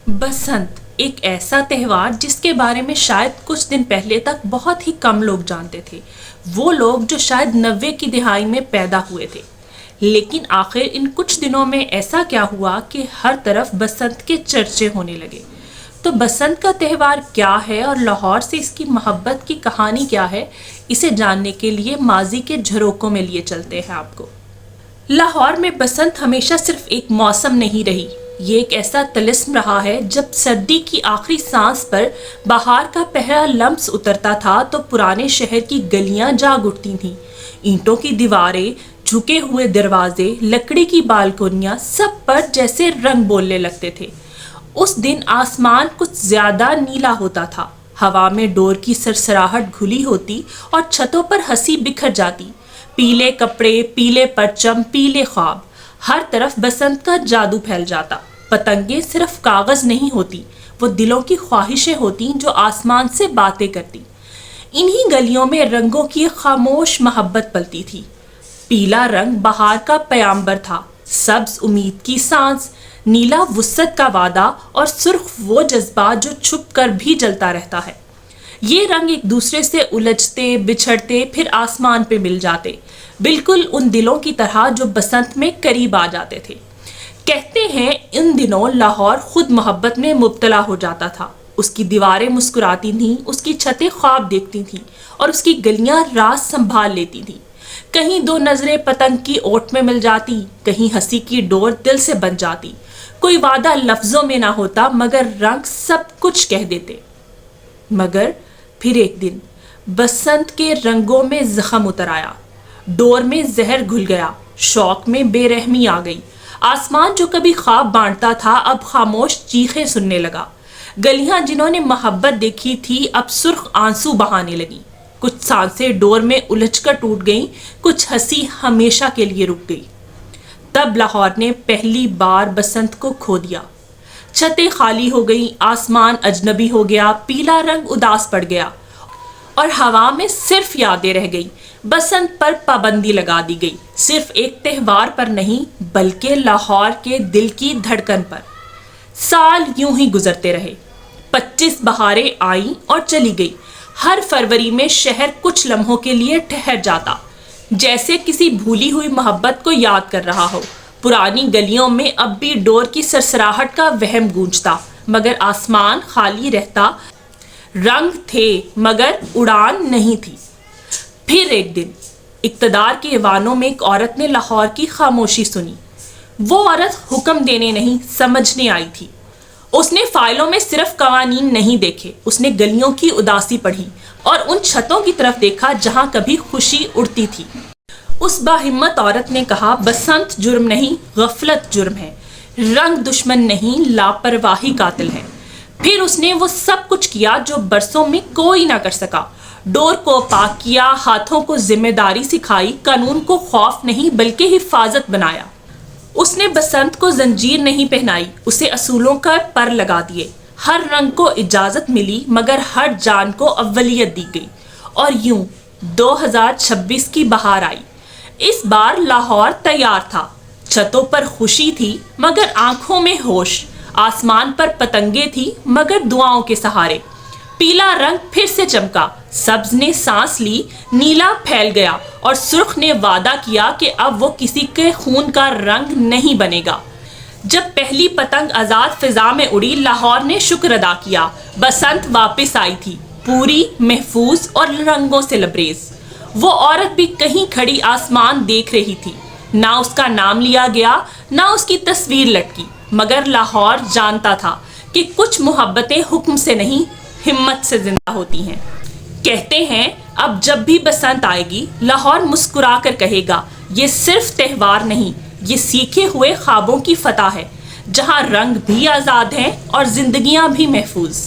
बसंत एक ऐसा त्यौहार जिसके बारे में शायद कुछ दिन पहले तक बहुत ही कम लोग जानते थे। वो लोग जो शायद 90 की दिहाई में पैदा हुए थे। लेकिन आखिर इन कुछ दिनों में ऐसा क्या हुआ कि हर तरफ बसंत के चर्चे होने लगे। तो बसंत का त्यौहार क्या है और लाहौर से इसकी मोहब्बत की कहानी क्या है, इसे जानने के लिए माजी के झरोकों में लिए चलते हैं आपको। लाहौर में बसंत हमेशा सिर्फ एक मौसम नहीं रही, ये एक ऐसा तिलिस्म रहा है। जब सर्दी की आखिरी सांस पर बाहर का पहला लम्स उतरता था तो पुराने शहर की गलियां जाग उठती थीं। ईंटों की दीवारें, झुके हुए दरवाजे, लकड़ी की बालकोनियां, सब पर जैसे रंग बोलने लगते थे। उस दिन आसमान कुछ ज्यादा नीला होता था, हवा में डोर की सरसराहट घुली होती और छतों पर हंसी बिखर जाती। पीले कपड़े, पीले परचम, पीले ख्वाब, हर तरफ बसंत का जादू फैल जाता। पतंगे सिर्फ कागज नहीं होती, वो दिलों की ख्वाहिशें होती जो आसमान से बातें करती। इन्हीं गलियों में रंगों की खामोश मोहब्बत पलती थी। पीला रंग बहार का पयाम्बर था, सब्ज उम्मीद की सांस, नीला वुसअत का वादा और सुर्ख वो जज्बा जो छुप कर भी जलता रहता है। ये रंग एक दूसरे से उलझते, बिछड़ते, फिर आसमान पे मिल जाते, बिल्कुल उन दिलों की तरह जो बसंत में करीब आ जाते थे। कहते हैं इन दिनों लाहौर खुद मोहब्बत में मुब्तला हो जाता था। उसकी दीवारें मुस्कुराती थीं, उसकी छतें ख्वाब देखती थीं और उसकी गलियां राज संभाल लेती थीं। कहीं दो नजरें पतंग की ओट में मिल जाती, कहीं हंसी की डोर दिल से बन जाती। कोई वादा लफ्जों में ना होता मगर रंग सब कुछ कह देते। मगर फिर एक दिन बसंत के रंगों में जख्म उतर आया, डोर में जहर घुल गया, शौक में बेरहमी आ गई। आसमान जो कभी ख्वाब बांटता था अब खामोश चीखें सुनने लगा। गलियां जिन्होंने मोहब्बत देखी थी अब सुर्ख आंसू बहाने लगी। कुछ सांसें डोर में उलझकर टूट गईं, कुछ हंसी हमेशा के लिए रुक गई। तब लाहौर ने पहली बार बसंत को खो दिया। छतें खाली हो गईं, आसमान अजनबी हो गया, पीला रंग उदास पड़ गया और हवा में सिर्फ यादें रह गई। बसंत पर पाबंदी लगा दी गई, सिर्फ एक त्यौहार पर नहीं बल्कि लाहौर के दिल की धड़कन पर। साल यूं ही गुजरते रहे, 25 बहारें आईं और चली गई। हर फरवरी में शहर कुछ लम्हों के लिए ठहर जाता, जैसे किसी भूली हुई मोहब्बत को याद कर रहा हो। पुरानी गलियों में अब भी डोर की सरसराहट का वहम गूंजता, मगर आसमान खाली रहता। रंग थे मगर उड़ान नहीं थी। फिर एक दिन इक्तदार के ऐवानों में एक औरत ने लाहौर की खामोशी सुनी। वो औरत हुक्म देने नहीं, समझने आई थी। उसने फाइलों में सिर्फ कवानीन नहीं देखे, उसने गलियों की उदासी पढ़ी और उन छतों की तरफ देखा जहां कभी खुशी उड़ती थी। उस बाहिम्मत औरत ने कहा, बसंत जुर्म नहीं, गफलत जुर्म है। रंग दुश्मन नहीं, लापरवाही कातिल है। फिर उसने वो सब कुछ किया जो बरसों में कोई ना कर सका। डोर को पाक किया, हाथों को जिम्मेदारी सिखाई, कानून को खौफ नहीं बल्कि हिफाजत बनाया। उसने बसंत को जंजीर नहीं पहनाई, उसे असूलों का पर लगा दिए। हर रंग को इजाजत मिली मगर हर जान को अव्वलियत दी गई। और यूं 2026 की बहार आई। इस बार लाहौर तैयार था। छतों पर खुशी थी मगर आंखों में होश। आसमान पर पतंगे थी मगर दुआओं के सहारे। पीला रंग फिर से चमका, सब्ज ने सांस ली, नीला फैल गया और सुर्ख ने वादा किया कि अब वो किसी के खून का रंग नहीं बनेगा। जब पहली पतंग आजाद फिजा में उड़ी, लाहौर ने शुक्र अदा किया। बसंत वापस आई थी, पूरी, महफूज और रंगों से लबरेज। वो औरत भी कहीं खड़ी आसमान देख रही थी। ना उसका नाम लिया गया, ना उसकी तस्वीर लटकी, मगर लाहौर जानता था कि कुछ मोहब्बतें हुक्म से नहीं, हिम्मत से जिंदा होती हैं। कहते हैं अब जब भी बसंत आएगी लाहौर मुस्कुरा कर कहेगा, ये सिर्फ त्यौहार नहीं, ये सीखे हुए ख्वाबों की फतह है, जहां रंग भी आज़ाद हैं और जिंदगियां भी महफूज।